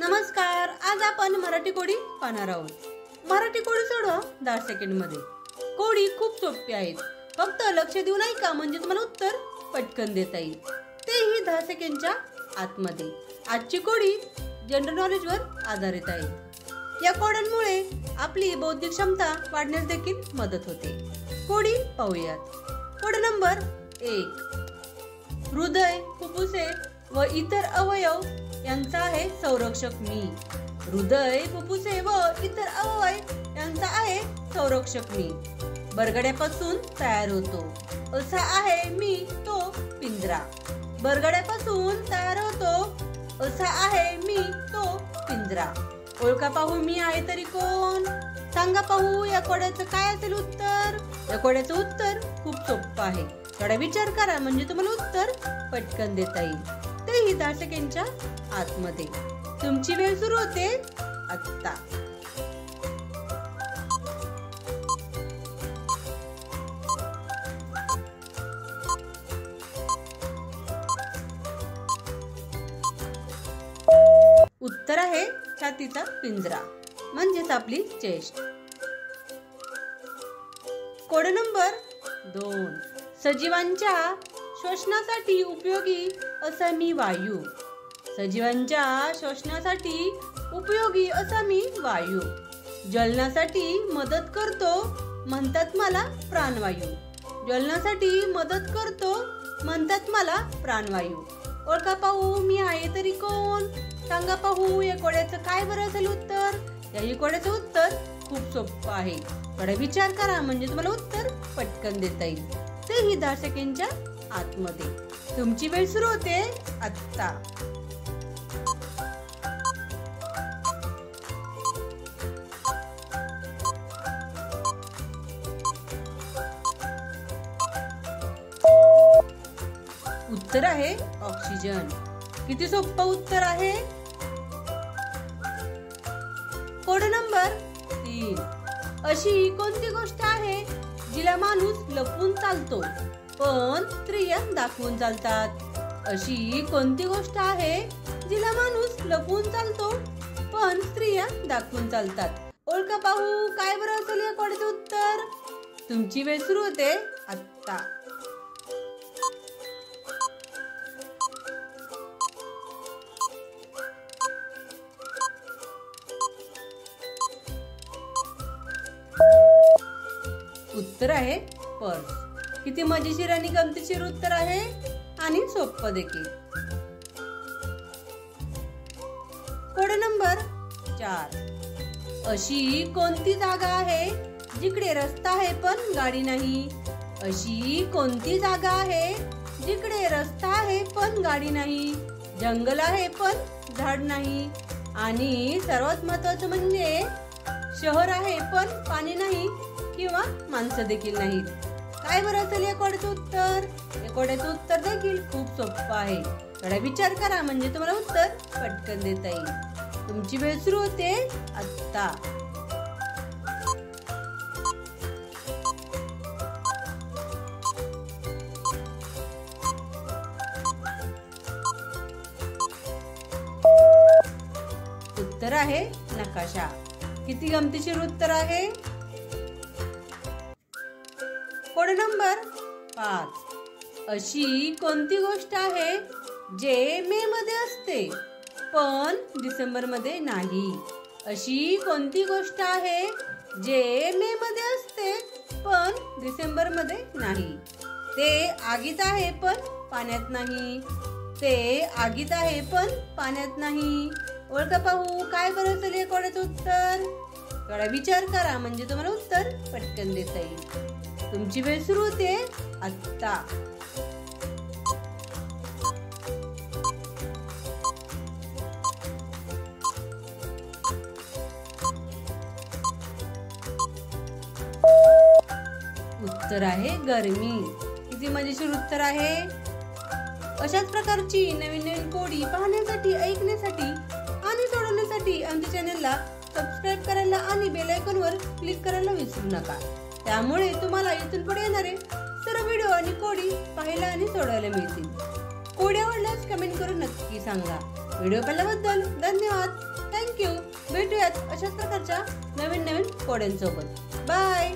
नमस्कार. आज आपण मराठी कोडी पाहणार आहोत. मराठी कोडी सोडवा 10 सेकंड मध्ये. कोडी खूप सोपी आहेत. फक्त लक्ष देऊन ऐका म्हणजे तुम्हाला उत्तर पटकन देता येईल, तेही 10 सेकंडच्या आतमध्ये. आजची कोडी जनरल नॉलेज वर आधारित आहे. या कोड्यांमुळे आपली बौद्धिक क्षमता वाढण्यास देखील मदत होते. कोडी पाहूयात. Code number 1. हृदय, फुफ्फुसे व इतर अवयव यांचा आहे संरक्षक मी. हृदय, फुफ्फुसे व इतर अवयव यांचा आहे संरक्षक मी. बरगड्यापासून तयार होतो असा आहे मी तो पिंजरा. बरगड्यापासून तयार होतो असा आहे मी तो पिंजरा. ओळखा पाहू मी आहे तरी कोण? सांगा पाहू या कोड्याचं काय असेल उत्तर? या कोड्याचं उत्तर खूप सोपं आहे. थोडा विचार करा म्हणजे तुम्हाला उत्तर पटकन देता येईल, तेही 10 सेकंडच्या आतमध्ये. तुमची वेळ सुरू होते आता. उत्तर आहे छातीचा पिंजरा, म्हणजेच आपली चेस्ट. Code number 2. सजीवांच्या श्वसनासाठी उपयोगी असा मी वायू. सजीवांच्या श्वसनासाठी उपयोगी असा मी वायू. ज्वलनासाठी मदत करतो म्हणतात मला प्राणवायू. ज्वलनासाठी मदत करतो म्हणतात मला प्राणवायू. ओळखा पाहू मी आहे तरी कोण? सांगा पाहू या कोड्याचं काय बरं असेल उत्तर? याही कोड्याचं उत्तर खूप सोपं आहे. थोडा विचार करा म्हणजे तुम्हाला उत्तर पटकन देता येईल, तेही 10 सेकंडच्या आतमध्ये. तुमची वेळ सुरू होते आता. उत्तर आहे ऑक्सिजन. किती सोपं उत्तर आहे. Code number 3. अशी कोणती गोष्ट आहे जिला माणूस लपवून चालतो पण स्त्रिया दाखवून चालतात? अशी कोणती गोष्ट आहे जिला माणूस लपवून चालतो पण स्त्रिया दाखवून चालतात? ओळखा पाहू काय बरं असेल या कोड्याचं उत्तर? तुमची वेळ सुरू होते आता. उत्तर आहे पर्स. किती मजेशीर आणि गमतीशीर उत्तर आहे आणि सोपं देखील. Code number 4. अशी कोणती जागा आहे जिकडे रस्ता आहे पण गाडी नाही? अशी कोणती जागा आहे जिकडे रस्ता आहे पण गाडी नाही, जंगल आहे पण झाड नाही, आणि सर्वात महत्वाचं म्हणजे शहर आहे पण पाणी नाही किंवा माणसं देखील नाहीत? काय बरं असेल या कोड्याचं उत्तर? या कोड्याचं उत्तर देखील खूप सोपं आहे. थोडा विचार करा म्हणजे तुम्हाला उत्तर पटकन देता येईल. तुमची वेळ सुरू होते आता. उत्तर आहे नकाशा. किती गमतीशीर उत्तर आहे. Code number 5. अशी कोणती गोष्ट आहे जे मे मध्ये असते पण डिसेंबर मध्ये नाही? अशी कोणती गोष्ट आहे जे मे मध्ये असते पण डिसेंबर मध्ये नाही? ते आगीत आहे पण पाण्यात नाही. ते आगीत आहे पण पाण्यात नाही. ओळखा पाहू काय बरं असेल या कोड्याचं उत्तर? थोडा विचार करा म्हणजे तुम्हाला उत्तर पटकन देता येईल. तुमची वेळ सुरू होते आता. उत्तर आहे गरमी. किती मजेशीर उत्तर आहे. अशाच प्रकारची नवीन नवीन कोडी पाहण्यासाठी, ऐकण्यासाठी आणि सोडवण्यासाठी आमच्या चॅनलला सबस्क्राईब करायला आणि बेल आयकॉनवर क्लिक करायला विसरू नका. त्यामुळे तुम्हाला इथून पुढे येणारे सर्व व्हिडिओ आणि कोडी पाहायला आणि सोडवायला मिळतील. कोडी आवडल्यास कमेंट करून नक्की सांगा. व्हिडिओ पाहिल्याबद्दल धन्यवाद. थँक्यू. भेटूयात अशाच प्रकारच्या नवीन नवीन कोड्यांसोबत. बाय.